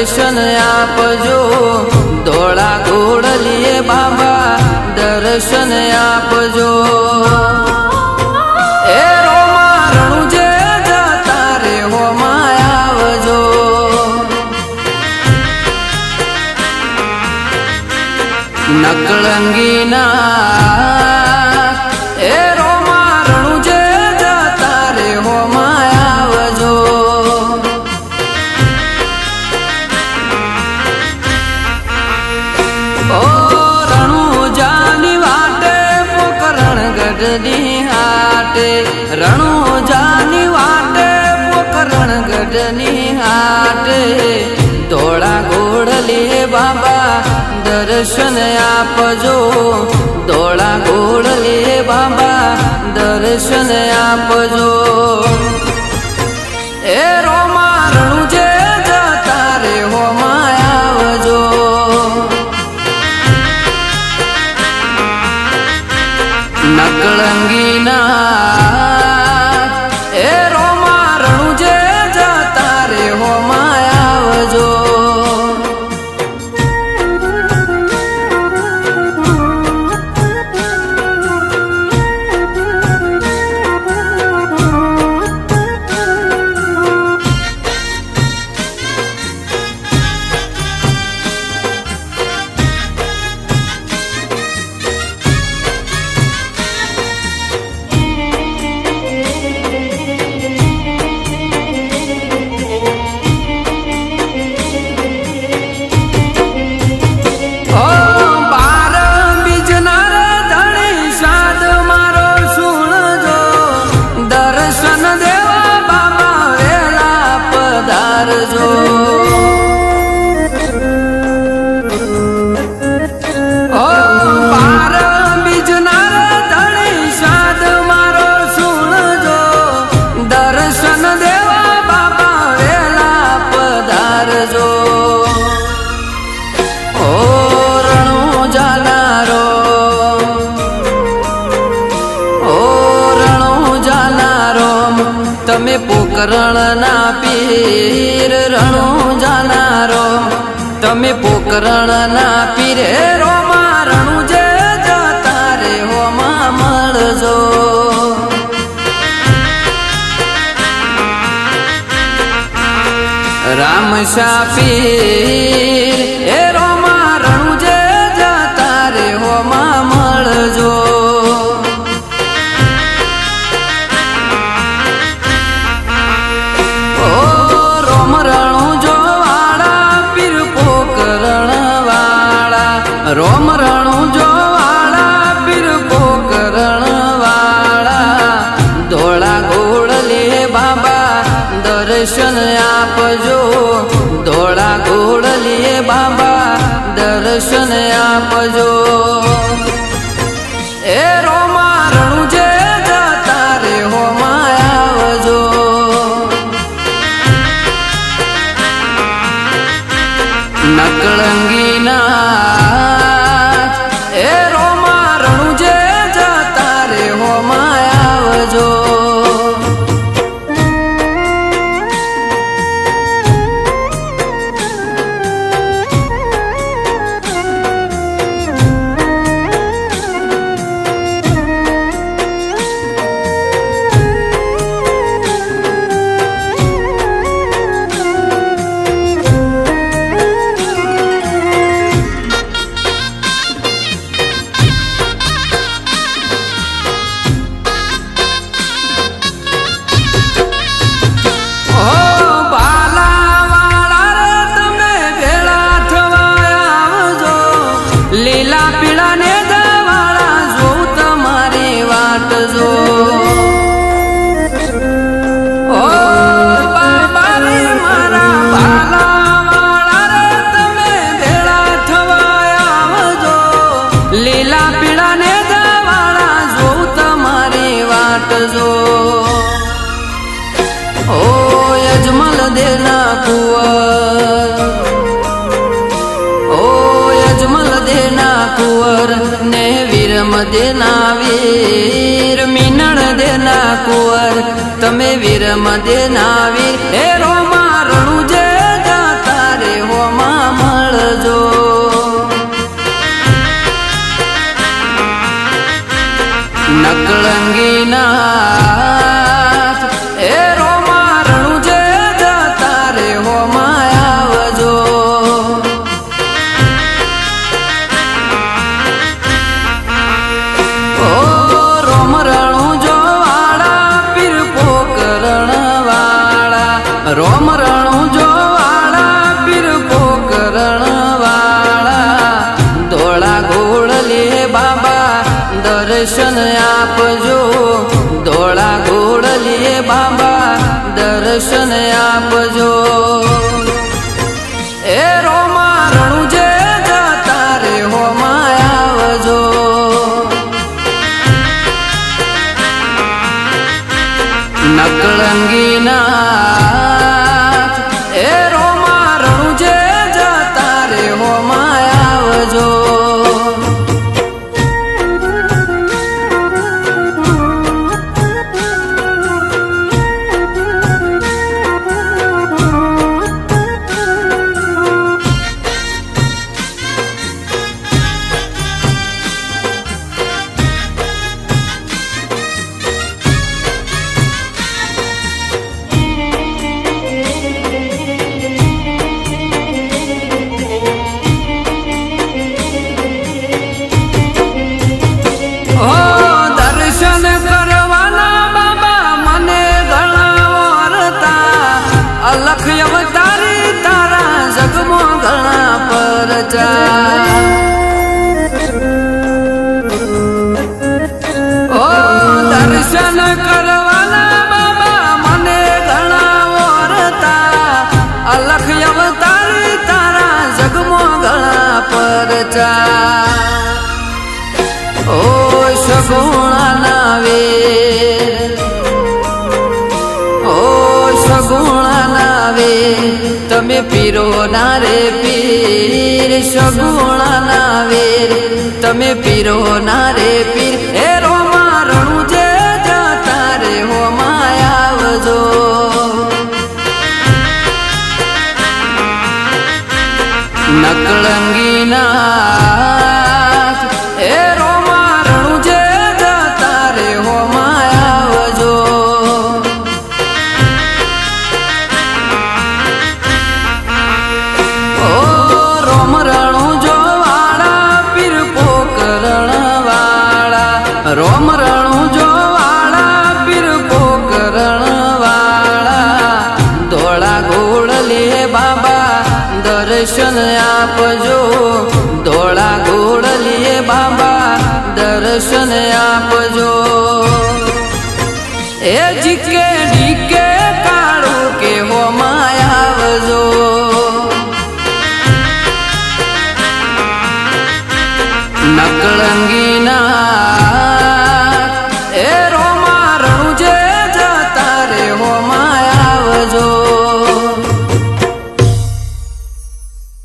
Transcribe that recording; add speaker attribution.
Speaker 1: દર્શન આપજો ધોળા ઘોડલીએ બાબા દર્શન આપજો એ રોમા રણુજે જતા રે હોમાં આવજો નકળંગીના એ રોમા રણુજે જતા રે હોમાં આવજો ઓ રણુજાની વાટે પોકરણ ગઢની હાટે રણુજાની વાટે પોકરણ ગઢની હાટે ધોળા ઘોડલીએ બાબા દર્શન આપજો ધોળા ઘોડલીએ બાબા દર્શન આપજો એ રોમા રણુજે જતા રે હોમાં આવજો નકળંગીના એ રોમા રણુજે જતા રે હોમાં આવજો તમે પોકરણના પીર રણુજાના તમે પોકરણના પીર રોમા રણુજે જતા રે હોમાં મળજો રામશા પીર એ રોમા રણુજે જતા રે હોમાં મળજો રોમ રણુજો વાળા પીર પોકરણ વાળા ધોળા ઘોડલીએ બાબા દર્શન આપજો ધોળા ઘોડલીએ બાબા દર્શન આપજો એ રોમા રણુજે જતા રે હોમાં આવજો નકળંગીના લીલા પીળા ને દવાળા જોઉં તમારી વાટ જો ઓ બાબા રે મારા ભાલા વાળા રે તમે ભેળા થવાયા આવજો લીલા પીળા ને દવાળા જોઉં તમારી વાટ જો ઓ યજમલ દેના કુંવર कुंवर ने वीर मदेना वीर मीनण देना कुंवर तमे वीर मदेना वीर हे रोमा रणुजे जाता रे हो રોમ રણું જો વાળા પીર પોકરણ વાળા ધોળા ઘોડલે બાબા દર્શન આપજો ધોળા ઘોડલે બાબા દર્શન આપજો એ રોમા રણું જે જતા રે હોમાં આવજો નકળંગી નાથ એ રોમા રણું જે જતા રે હોમાં આવજો અલખ અવતારી તારા જગમાં ઘણા પરચા ઓ દર્શન કરવાના બાબા મને ઘણા વરતા અલખ અવતારી તારા જગમાં ઘણા પરચા ઓ સગુણા વેર તમે પીરો ના રે પીર સગુણા ના વેર તમે પીરો ના રે પીર એ રોમા રણું જે જતા રે હોમાં આવજો નકળંગી નાથ એ રોમા રણું જે જતા રે હોમાં આવજો રોમ રણું જો વાળા પીર પોકરણ વાળા ધોળા ઘોડલે બાબા દર્શન આપજો ધોળા ઘોડલે બાબા દર્શન આપજો એ જીકે ડીકે